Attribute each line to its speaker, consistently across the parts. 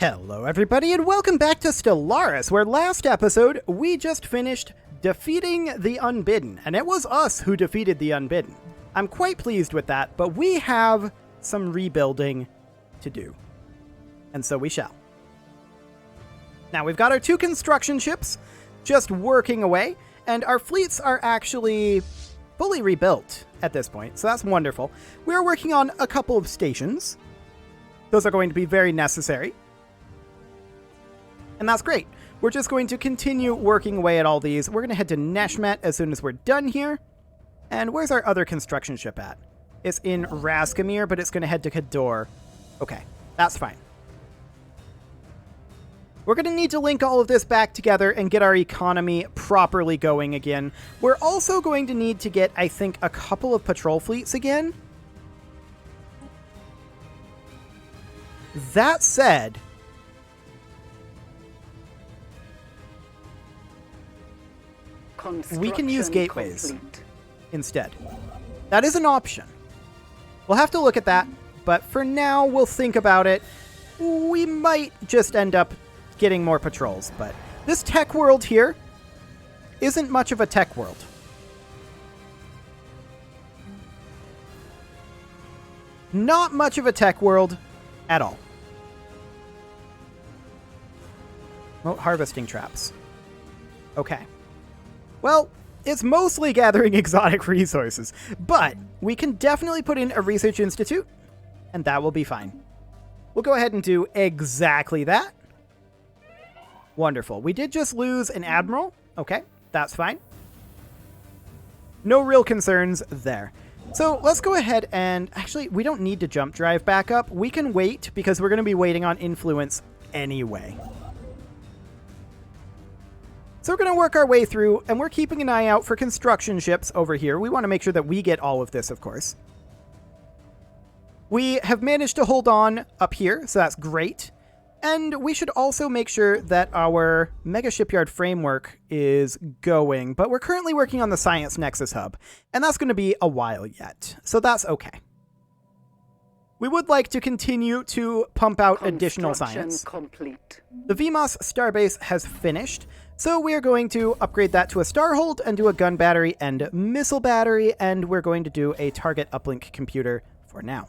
Speaker 1: Hello everybody and welcome back to Stellaris, where last episode we just finished defeating the Unbidden, and it was us who defeated the Unbidden. I'm quite pleased with that, but we have some rebuilding to do, and so we shall. Now we've got our 2 construction ships just working away, and our fleets are actually fully rebuilt at this point, so that's wonderful. We're working on a couple of stations. Those are going to be very necessary. And that's great. We're just going to continue working away at all these. We're going to head to Neshmet as soon as we're done here. And where's our other construction ship at? It's in Raskamir, but it's going to head to Kador. Okay, that's fine. We're going to need to link all of this back together and get our economy properly going again. We're also going to need to get, I think, a couple of patrol fleets again. That said, we can use gateways instead. That is an option. We'll have to look at that, but for now, we'll think about it. We might just end up getting more patrols, but this tech world here isn't much of a tech world. Not much of a tech world at all. Remote harvesting traps. Okay. Well, it's mostly gathering exotic resources, but we can definitely put in a research institute, and that will be fine. We'll go ahead and do exactly that. Wonderful. We did just lose an admiral. Okay, that's fine. No real concerns there. So let's go ahead and... Actually, we don't need to jump drive back up. We can wait because we're going to be waiting on influence anyway. So we're going to work our way through, and we're keeping an eye out for construction ships over here. We want to make sure that we get all of this, of course. We have managed to hold on up here, so that's great. And we should also make sure that our Mega Shipyard framework is going, but we're currently working on the Science Nexus Hub, and that's going to be a while yet, so that's okay. We would like to continue to pump out additional science. Complete. The VMOS Starbase has finished, so we are going to upgrade that to a Starhold and do a gun battery and missile battery, and we're going to do a target uplink computer for now.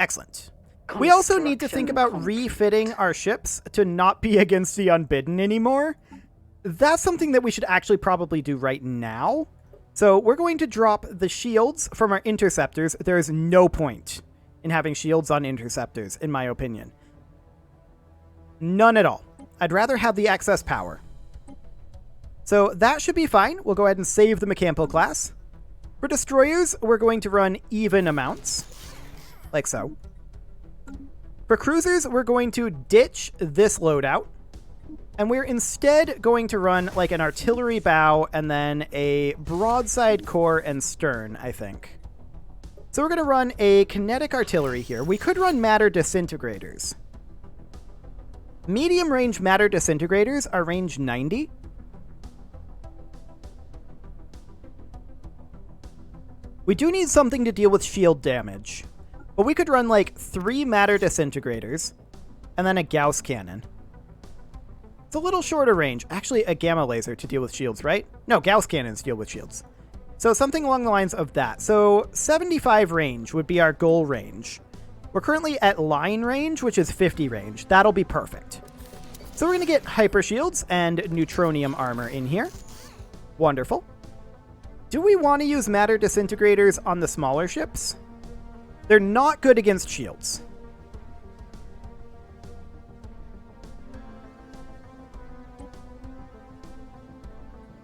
Speaker 1: Excellent. We also need to think about refitting our ships to not be against the Unbidden anymore. That's something that we should actually probably do right now. So we're going to drop the shields from our interceptors. There is no point in having shields on interceptors, in my opinion. None at all. I'd rather have the excess power. So that should be fine. We'll go ahead and save the Mechampo class. For destroyers, we're going to run even amounts, like so. For cruisers, we're going to ditch this loadout, and we're instead going to run like an artillery bow and then a broadside core and stern, I think. So we're going to run a kinetic artillery here. We could run matter disintegrators. Medium range matter disintegrators are range 90. We do need something to deal with shield damage. But we could run like 3 matter disintegrators and then a Gauss cannon. It's a little shorter range. Actually, a gamma laser to deal with shields, right? No, Gauss cannons deal with shields. So something along the lines of that. So 75 range would be our goal range. We're currently at line range, which is 50 range. That'll be perfect. So we're going to get hyper shields and neutronium armor in here. Wonderful. Do we want to use matter disintegrators on the smaller ships? They're not good against shields.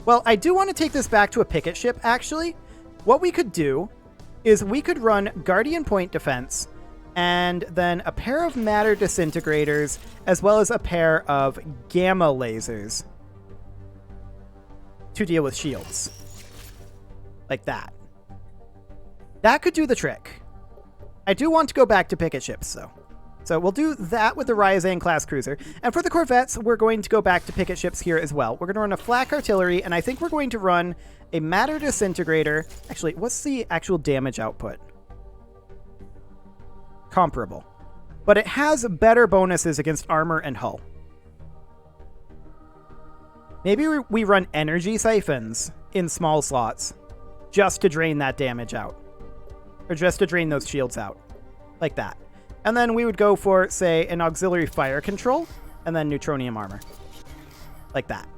Speaker 1: Well, I do want to take this back to a picket ship, actually. What we could do is we could run Guardian Point Defense and then a pair of matter disintegrators as well as a pair of gamma lasers to deal with shields. Like that. That could do the trick. I do want to go back to picket ships, though. So we'll do that with the Ryazan class cruiser. And for the corvettes, we're going to go back to picket ships here as well. We're going to run a flak artillery, and I think we're going to run a matter disintegrator. Actually, what's the actual damage output? Comparable. but it has better bonuses against armor and hull. Maybe we run energy siphons in small slots just to drain that damage out. Or just to drain those shields out. Like that. And then we would go for, say, an auxiliary fire control, and then neutronium armor. Like that.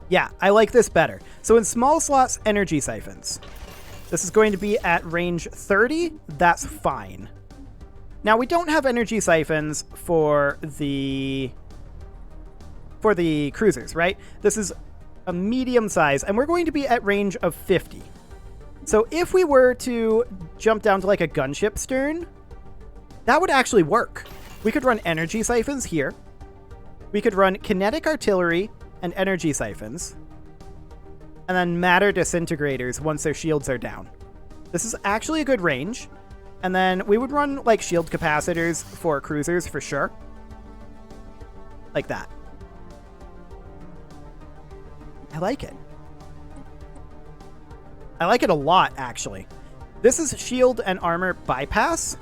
Speaker 1: Yeah, I like this better. So in small slots, energy siphons. This is going to be at range 30. That's fine. Now, we don't have energy siphons for the cruisers, right? This is a medium size, and we're going to be at range of 50. So if we were to jump down to like a gunship stern, that would actually work. We could run energy siphons here. We could run kinetic artillery and energy siphons. And then matter disintegrators once their shields are down. This is actually a good range. And then we would run like shield capacitors for cruisers for sure. Like that. I like it. I like it a lot, actually. This is shield and armor bypass.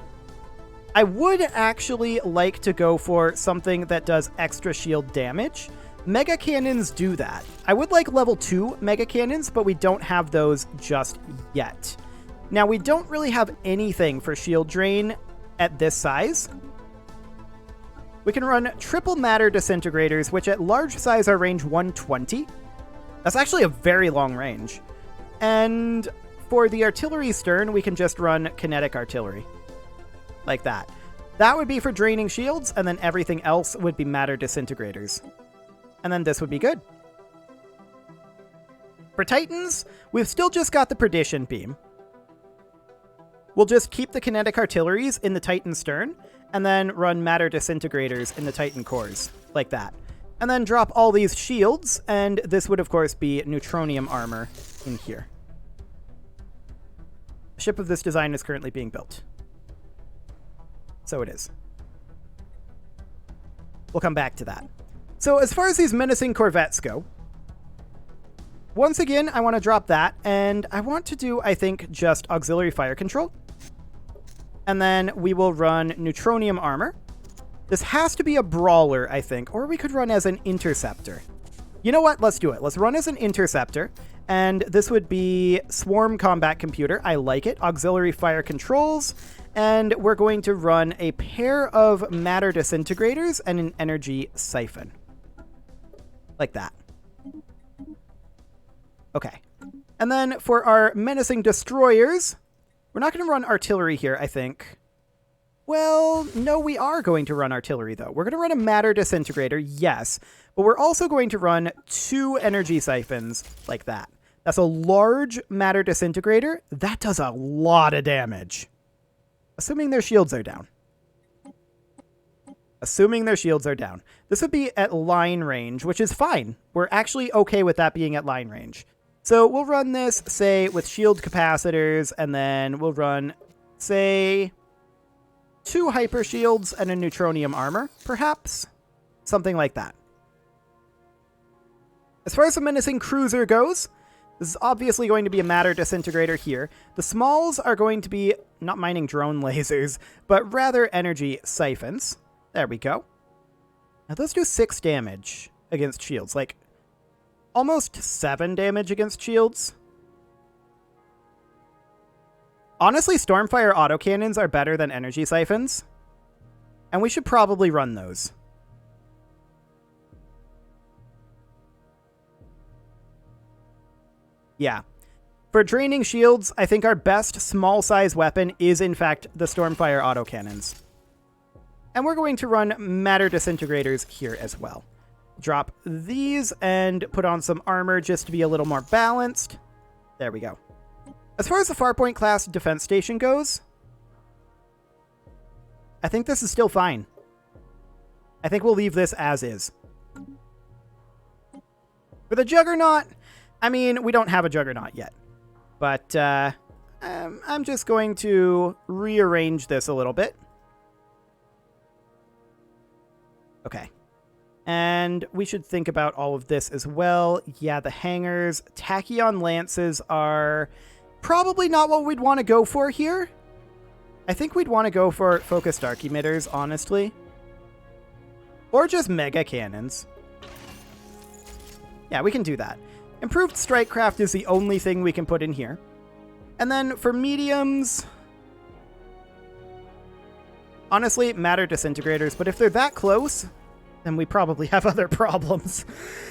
Speaker 1: I would actually like to go for something that does extra shield damage. Mega cannons do that. I would like level 2 mega cannons, but we don't have those just yet. Now, we don't really have anything for shield drain at this size. We can run triple matter disintegrators, which at large size are range 120. That's actually a very long range. And for the artillery stern, we can just run kinetic artillery. Like that. That would be for draining shields, and then everything else would be matter disintegrators. And then this would be good. For Titans, we've still just got the Perdition Beam. We'll just keep the kinetic artilleries in the Titan stern, and then run matter disintegrators in the Titan cores. Like that. And then drop all these shields, and this would, of course, be neutronium armor in here. A ship of this design is currently being built. So it is. We'll come back to that. So as far as these menacing corvettes go, once again, I want to drop that, and I want to do, I think, just auxiliary fire control. And then we will run neutronium armor. This has to be a brawler, I think, or we could run as an interceptor. You know what? Let's do it. Let's run as an interceptor, and this would be swarm combat computer. I like it. Auxiliary fire controls, and we're going to run a pair of matter disintegrators and an energy siphon. Like that. Okay. And then for our menacing destroyers, we're not going to run artillery here, I think. Well, no, we are going to run artillery, though. We're going to run a matter disintegrator, yes, but we're also going to run 2 energy siphons like that. That's a large matter disintegrator. That does a lot of damage. Assuming their shields are down. Assuming their shields are down. This would be at line range, which is fine. We're actually okay with that being at line range. So we'll run this, say, with shield capacitors, and then we'll run, say, 2 hyper shields and a neutronium armor, perhaps? Something like that. As far as the menacing cruiser goes, this is obviously going to be a matter disintegrator here. The smalls are going to be not mining drone lasers, but rather energy siphons. There we go. Now those do 6 damage against shields, like almost 7 damage against shields. Honestly, Stormfire autocannons are better than energy siphons, and we should probably run those. Yeah. For draining shields, I think our best small-size weapon is, in fact, the Stormfire autocannons. And we're going to run matter disintegrators here as well. Drop these and put on some armor just to be a little more balanced. There we go. As far as the Farpoint class defense station goes, I think this is still fine. I think we'll leave this as is. For the Juggernaut, I mean, we don't have a Juggernaut yet. But I'm just going to rearrange this a little bit. Okay. And we should think about all of this as well. Yeah, the hangars. Tachyon lances are probably not what we'd want to go for here. I think we'd want to go for focused arc emitters, honestly. Or just mega cannons. Yeah, we can do that. Improved strike craft is the only thing we can put in here. And then for mediums... honestly, matter disintegrators, but if they're that close, then we probably have other problems.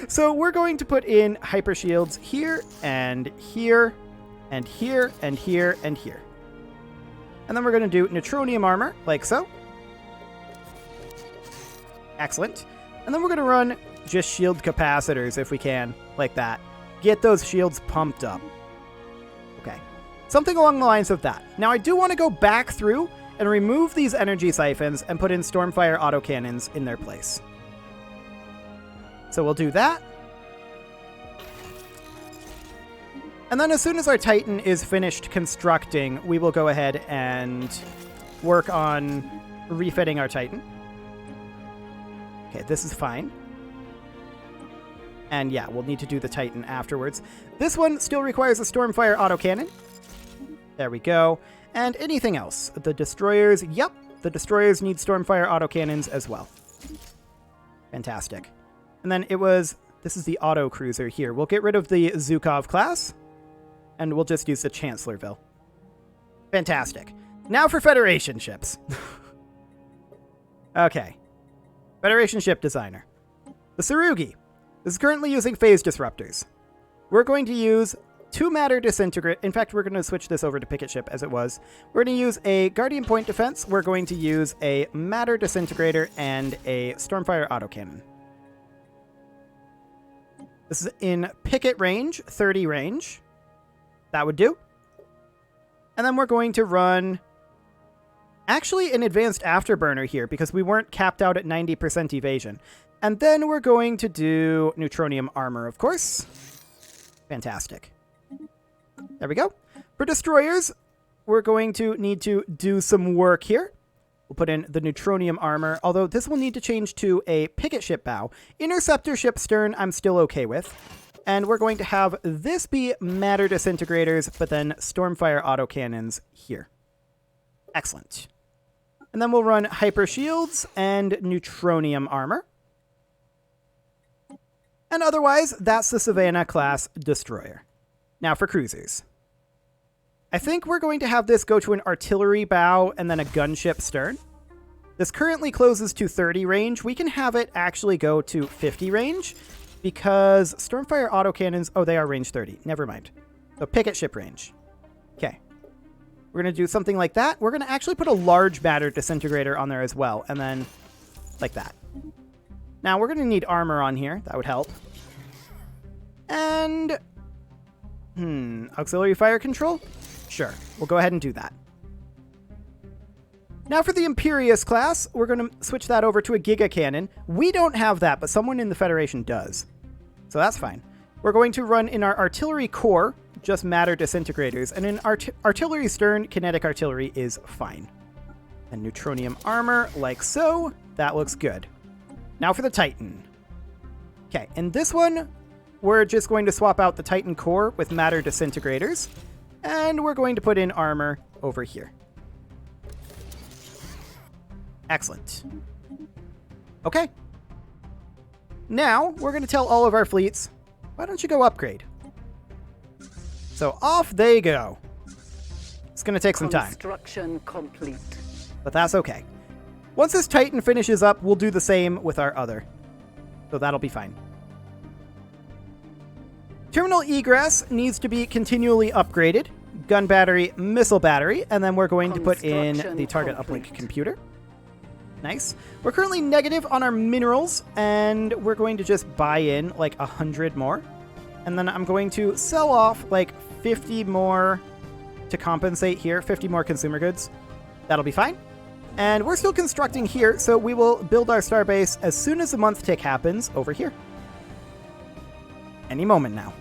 Speaker 1: So we're going to put in hyper shields here, and here, and here, and here, and here. And then we're going to do neutronium armor, like so. Excellent. And then we're going to run just shield capacitors if we can, like that. Get those shields pumped up. Okay. Something along the lines of that. Now, I do want to go back through and remove these energy siphons and put in Stormfire autocannons in their place. So we'll do that. And then as soon as our Titan is finished constructing, we will go ahead and work on refitting our Titan. Okay, this is fine. And yeah, we'll need to do the Titan afterwards. This one still requires a Stormfire autocannon. There we go. And anything else? The destroyers, yep, the destroyers need Stormfire autocannons as well. Fantastic. And then it was, this is the auto cruiser here. We'll get rid of the Zhukov class, and we'll just use the Chancellorville. Fantastic. Now for Federation ships. Okay. Federation ship designer. The Tsurugi. This is currently using phase disruptors. We're going to use 2 matter disintegrate. In fact, we're going to switch this over to picket ship as it was. We're going to use a Guardian Point defense. We're going to use a matter disintegrator and a Stormfire autocannon. This is in picket range, 30 range. That would do. And then we're going to run actually an advanced afterburner here because we weren't capped out at 90% evasion. And then we're going to do neutronium armor, of course. Fantastic. There we go. For destroyers, we're going to need to do some work here. We'll put in the neutronium armor, although this will need to change to a picket ship bow. Interceptor ship stern, I'm still okay with. And we're going to have this be matter disintegrators, but then Stormfire autocannons here. Excellent. And then we'll run hyper shields and neutronium armor. And otherwise, that's the Savannah class destroyer. Now for cruisers. I think we're going to have this go to an artillery bow and then a gunship stern. This currently closes to 30 range. We can have it actually go to 50 range because Stormfire autocannons... oh, they are range 30. Never mind. So picket ship range. Okay. We're going to do something like that. We're going to actually put a large matter disintegrator on there as well. And then like that. Now, we're going to need armor on here. That would help. And... auxiliary fire control? Sure. We'll go ahead and do that. Now for the Imperius class, we're going to switch that over to a Giga Cannon. We don't have that, but someone in the Federation does. So that's fine. We're going to run in our artillery core, just matter disintegrators. And in artillery stern, kinetic artillery is fine. And neutronium armor, like so. That looks good. Now for the Titan. Okay, in this one, we're just going to swap out the Titan core with matter disintegrators. And we're going to put in armor over here. Excellent. Okay. Now, we're going to tell all of our fleets, why don't you go upgrade? So off they go. It's going to take some time.
Speaker 2: Construction complete.
Speaker 1: But that's okay. Once this Titan finishes up, we'll do the same with our other. So that'll be fine. Terminal egress needs to be continually upgraded. Gun battery, missile battery, and then we're going to put in the target uplink computer. Nice. We're currently negative on our minerals, and we're going to just buy in like 100 more. And then I'm going to sell off like 50 more to compensate here, 50 more consumer goods. That'll be fine. And we're still constructing here, so we will build our starbase as soon as the month tick happens over here. Any moment now.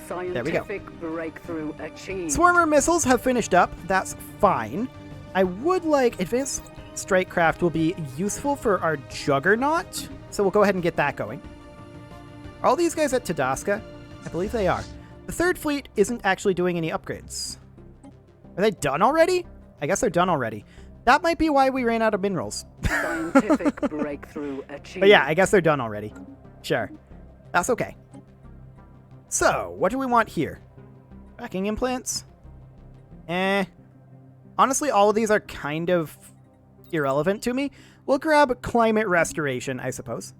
Speaker 1: There we go.
Speaker 2: Breakthrough achieved.
Speaker 1: Swarmer missiles have finished up. That's fine. I would like advanced strike craft will be useful for our Juggernaut, so we'll go ahead and get that going. Are all these guys at Tadasca? I believe they are. The third fleet isn't actually doing any upgrades. Are they done already? I guess they're done already. That might be why we ran out of minerals.
Speaker 2: Scientific breakthrough achieved.
Speaker 1: But yeah, I guess they're done already. Sure. That's okay. So, what do we want here? Tracking implants? Honestly, all of these are kind of irrelevant to me. We'll grab climate restoration, I suppose.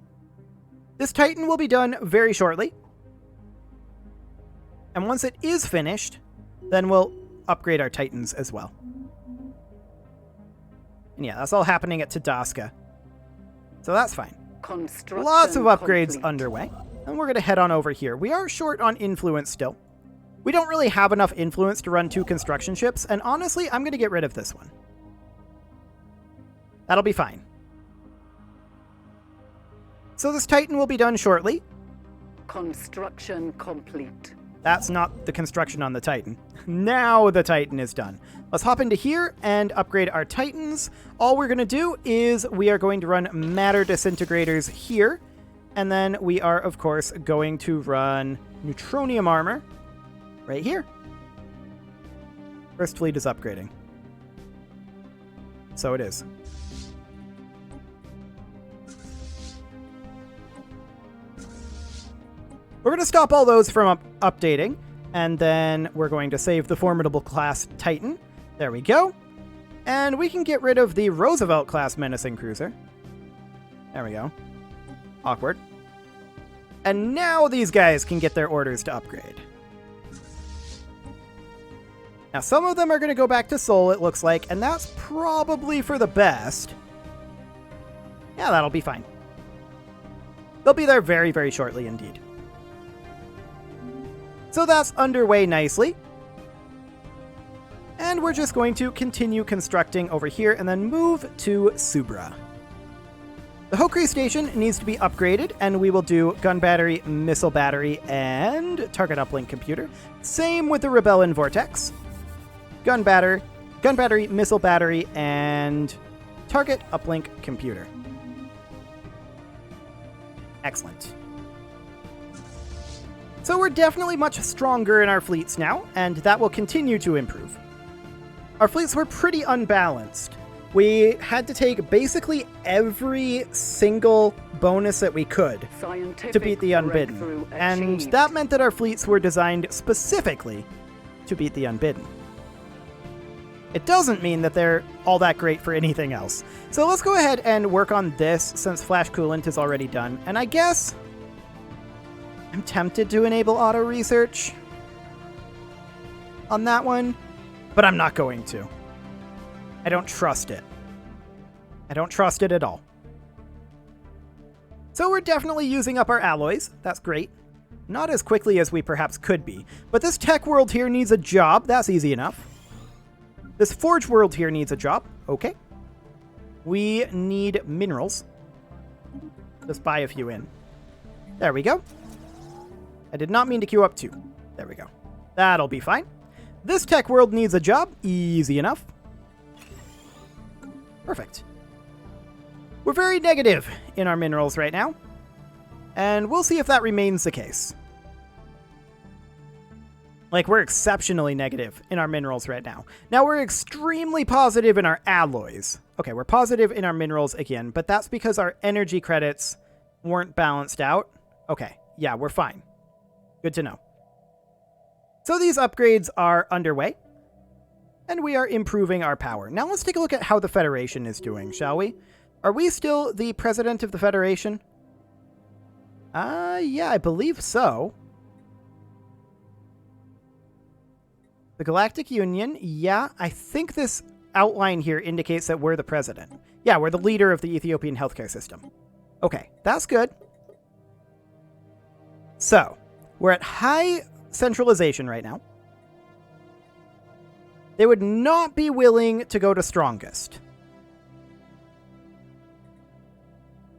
Speaker 1: This Titan will be done very shortly. And once it is finished, then we'll upgrade our Titans as well. And yeah, that's all happening at Tadaska. So that's fine. Lots of upgrades
Speaker 2: complete.
Speaker 1: underway. And we're going to head on over here. We are short on influence still. We don't really have enough influence to run 2 construction ships, and honestly, I'm going to get rid of this one. That'll be fine. So this Titan will be done shortly.
Speaker 2: Construction complete.
Speaker 1: That's not the construction on the Titan. Now the Titan is done. Let's hop into here and upgrade our Titans. All we're going to do is we are going to run matter disintegrators here. And then we are, of course, going to run neutronium armor right here. First fleet is upgrading. So it is. We're going to stop all those from updating, and then we're going to save the formidable class Titan. There we go. And we can get rid of the Roosevelt class menacing cruiser. There we go. Awkward. And now these guys can get their orders to upgrade. Now some of them are going to go back to Seoul, it looks like, and that's probably for the best. Yeah, that'll be fine. They'll be there very, very shortly indeed. So that's underway nicely. And we're just going to continue constructing over here and then move to Subra. The Hokri station needs to be upgraded, and we will do gun battery, missile battery, and target uplink computer. Same with the Rebellion Vortex. Gun battery, missile battery, and target uplink computer. Excellent. So we're definitely much stronger in our fleets now, and that will continue to improve. Our fleets were pretty unbalanced. We had to take basically every single bonus that we could to beat the Unbidden, and that meant that our fleets were designed specifically to beat the Unbidden. It doesn't mean that they're all that great for anything else. So let's go ahead and work on this since Flash Coolant is already done, and I guess I'm tempted to enable auto research on that one, but I'm not going to. I don't trust it. I don't trust it at all. So we're definitely using up our alloys. That's great. Not as quickly as we perhaps could be. But this tech world here needs a job. That's easy enough. This forge world here needs a job. Okay. We need minerals. Just buy a few in. There we go. I did not mean to queue up 2. There we go. That'll be fine. This tech world needs a job. Easy enough. Perfect. We're very negative in our minerals right now, and we'll see if that remains the case. Like, we're exceptionally negative in our minerals right now. Now, we're extremely positive in our alloys. Okay, we're positive in our minerals again, but that's because our energy credits weren't balanced out. Okay, yeah, we're fine. Good to know. So these upgrades are underway, and we are improving our power. Now let's take a look at how the Federation is doing, shall we? Are we still the president of the Federation? Yeah, I believe so. The Galactic Union, yeah, I think this outline here indicates that we're the president. Yeah, we're the leader of the Ethiopian healthcare system. Okay, that's good. So, we're at high centralization right now. They would not be willing to go to strongest.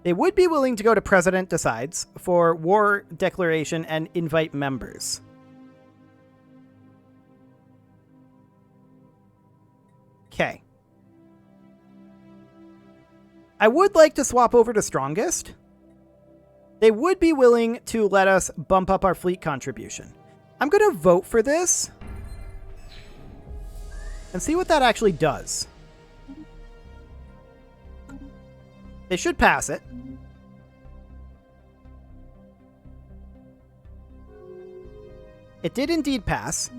Speaker 1: They would be willing to go to President Decides for war declaration and invite members. Okay. I would like to swap over to strongest. They would be willing to let us bump up our fleet contribution. I'm going to vote for this. and see what that actually does. They should pass it. It did indeed pass.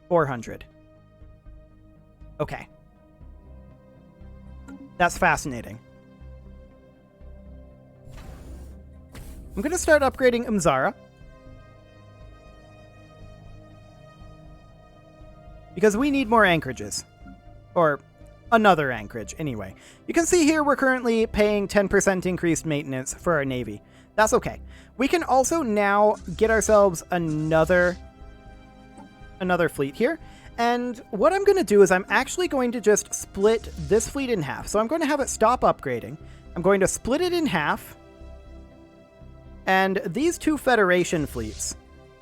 Speaker 1: 400. Okay. That's fascinating. I'm going to start upgrading Umzara. Because we need more anchorages. Or another anchorage, anyway. You can see here we're currently paying 10% increased maintenance for our navy. That's okay. We can also now get ourselves another fleet here. And what I'm going to do is I'm actually going to just split this fleet in half. So I'm going to have it stop upgrading. I'm going to split it in half. And these two Federation fleets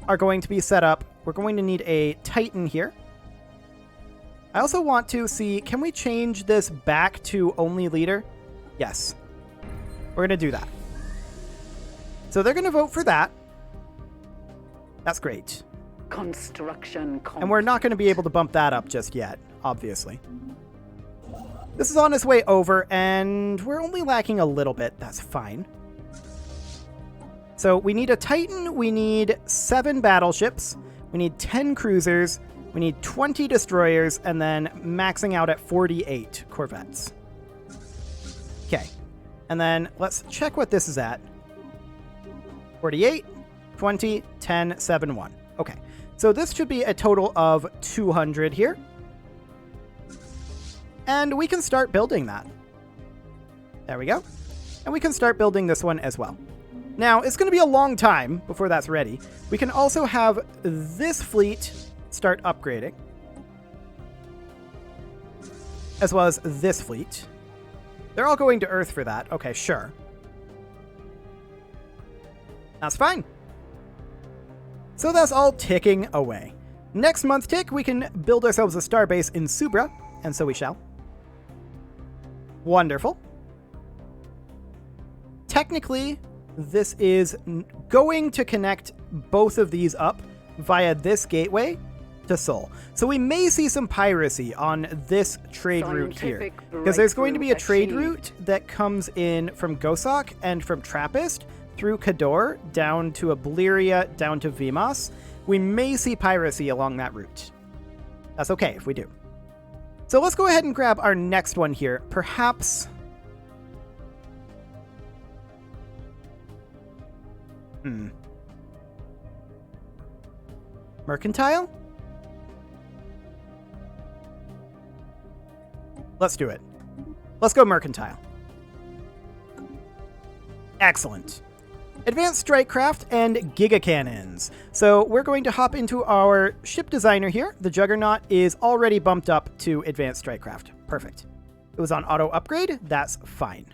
Speaker 1: are going to be set up. We're going to need a Titan here. I also want to see, can we change this back to only leader? Yes. We're going to do that. So they're going to vote for that. That's great.
Speaker 2: Construction complete.
Speaker 1: And we're not going to be able to bump that up just yet, obviously. This is on its way over, and we're only lacking a little bit. That's fine. So we need a Titan, we need 7 battleships, we need 10 cruisers, we need 20 destroyers, and then maxing out at 48 corvettes. Okay. And then let's check what this is at. 48, 20, 10, 7, 1. Okay. So this should be a total of 200 here. And we can start building that. There we go. And we can start building this one as well. Now, it's going to be a long time before that's ready. We can also have this fleet start upgrading, as well as this fleet. They're all going to Earth for that. Okay, sure. That's fine. So that's all ticking away. Next month tick, we can build ourselves a starbase in Subra, and so we shall. Wonderful. Technically, this is going to connect both of these up via this gateway to Sol. So we may see some piracy on this trade route here, because there's going to be a trade route that comes in from Gosok and from Trappist through Kador down to Obliria, down to Vimas. We may see piracy along that route. That's okay if we do. So let's go ahead and grab our next one here. Perhaps... Mercantile? Let's do it. Let's go Mercantile. Excellent. Advanced Strike Craft and Giga Cannons. So we're going to hop into our ship designer here. The Juggernaut is already bumped up to Advanced Strike Craft. Perfect. It was on auto upgrade. That's fine.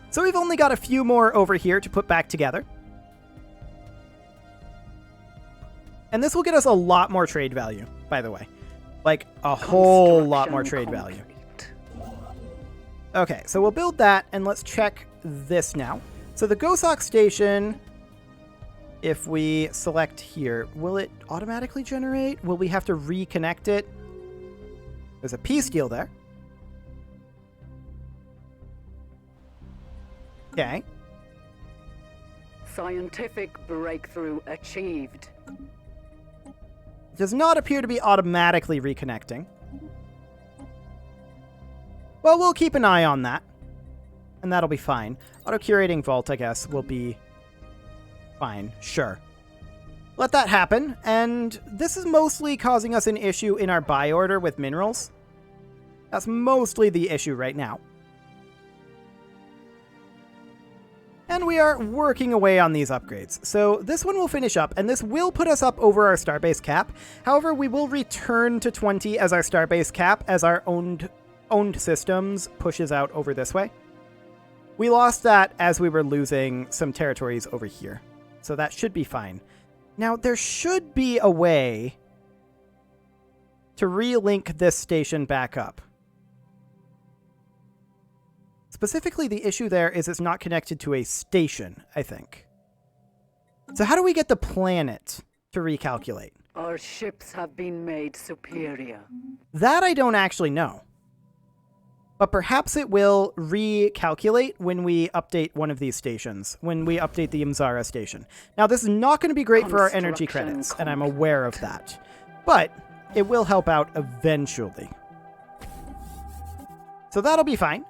Speaker 1: So we've only got a few more over here to put back together. And this will get us a lot more trade value, by the way. Like, a whole lot more trade value. Okay, so we'll build that, and let's check this now. So the Gosok station, if we select here, will it automatically generate? Will we have to reconnect it? There's a peace deal there. Okay.
Speaker 2: Scientific breakthrough achieved.
Speaker 1: It does not appear to be automatically reconnecting. Well, we'll keep an eye on that. And that'll be fine. Auto-curating vault, I guess, will be fine. Sure. Let that happen. And this is mostly causing us an issue in our buy order with minerals. That's mostly the issue right now. And we are working away on these upgrades. So this one will finish up, and this will put us up over our starbase cap. However, we will return to 20 as our starbase cap as our owned systems pushes out over this way. We lost that as we were losing some territories over here. So that should be fine. Now, there should be a way to relink this station back up. Specifically, the issue there is it's not connected to a station, I think. So how do we get the planet to recalculate?
Speaker 2: Our ships have been made superior.
Speaker 1: That I don't actually know. But perhaps it will recalculate when we update one of these stations, when we update the Imzara station. Now, this is not going to be great for our energy credits, and I'm aware of that. But it will help out eventually. So that'll be fine.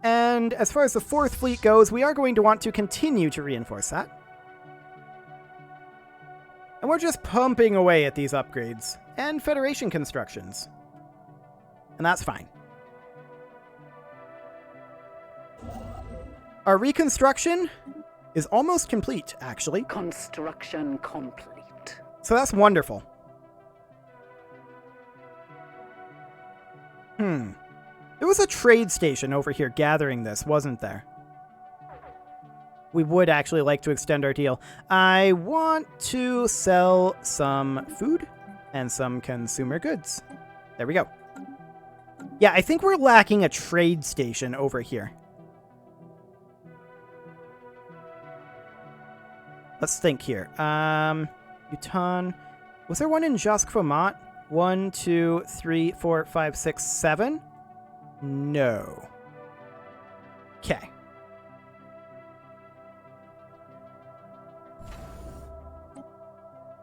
Speaker 1: And as far as the 4th fleet goes, we are going to want to continue to reinforce that. And we're just pumping away at these upgrades and Federation constructions. And that's fine. Our reconstruction is almost complete, actually.
Speaker 2: Construction complete.
Speaker 1: So that's wonderful. There was a trade station over here gathering this, wasn't there? We would actually like to extend our deal. I want to sell some food and some consumer goods. There we go. Yeah, I think we're lacking a trade station over here. Let's think here. Bhutan. Was there one in Jaskvamat? 1, 2, 3, 4, 5, 6, 7? No. Okay.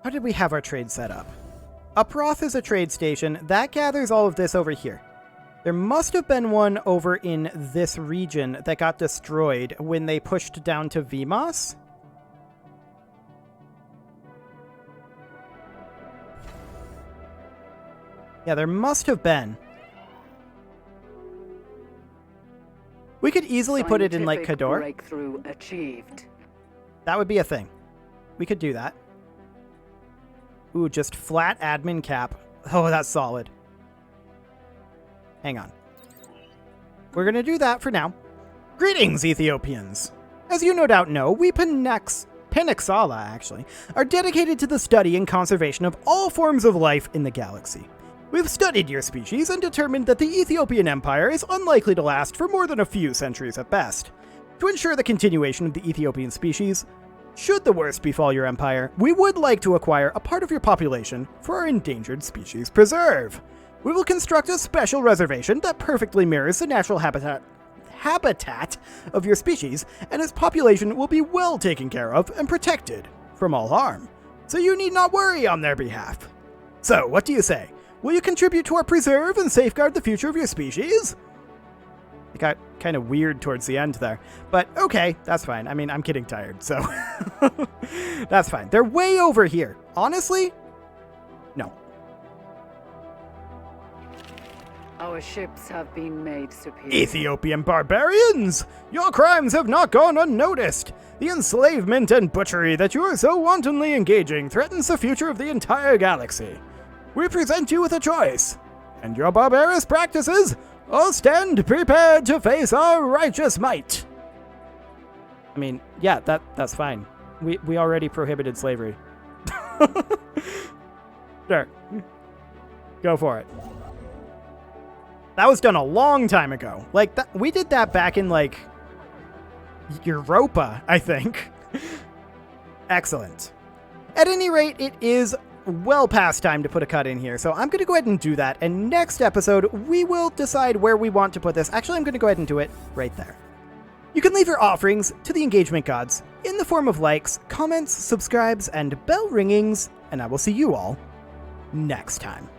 Speaker 1: How did we have our trade set up? Uproth is a trade station. That gathers all of this over here. There must have been one over in this region that got destroyed when they pushed down to Vimos. Yeah, there must have been. We could easily put it in, like, Khador.
Speaker 2: Breakthrough achieved.
Speaker 1: That would be a thing. We could do that. Ooh, just flat admin cap. Oh, that's solid. Hang on. We're going to do that for now. Greetings, Ethiopians! As you no doubt know, we Peniksala, actually, are dedicated to the study and conservation of all forms of life in the galaxy. We've studied your species and determined that the Ethiopian Empire is unlikely to last for more than a few centuries at best. To ensure the continuation of the Ethiopian species, should the worst befall your empire, we would like to acquire a part of your population for our endangered species preserve. We will construct a special reservation that perfectly mirrors the natural habitat of your species, and its population will be well taken care of and protected from all harm. So you need not worry on their behalf. So, what do you say? Will you contribute to our preserve and safeguard the future of your species? It got kind of weird towards the end there. But okay, that's fine. I mean, I'm getting tired, so that's fine. They're way over here. Honestly, no.
Speaker 2: Our ships have been made superior.
Speaker 1: Ethiopian barbarians! Your crimes have not gone unnoticed. The enslavement and butchery that you are so wantonly engaging threatens the future of the entire galaxy. We present you with a choice, and your barbarous practices all stand prepared to face our righteous might. I mean, yeah, that's fine. We already prohibited slavery. Sure. Go for it. That was done a long time ago. Like, we did that back in, like, Europa, I think. Excellent. At any rate, it is well past time to put a cut in here, so I'm going to go ahead and do that, and next episode, we will decide where we want to put this. Actually, I'm going to go ahead and do it right there. You can leave your offerings to the engagement gods in the form of likes, comments, subscribes, and bell ringings, and I will see you all next time.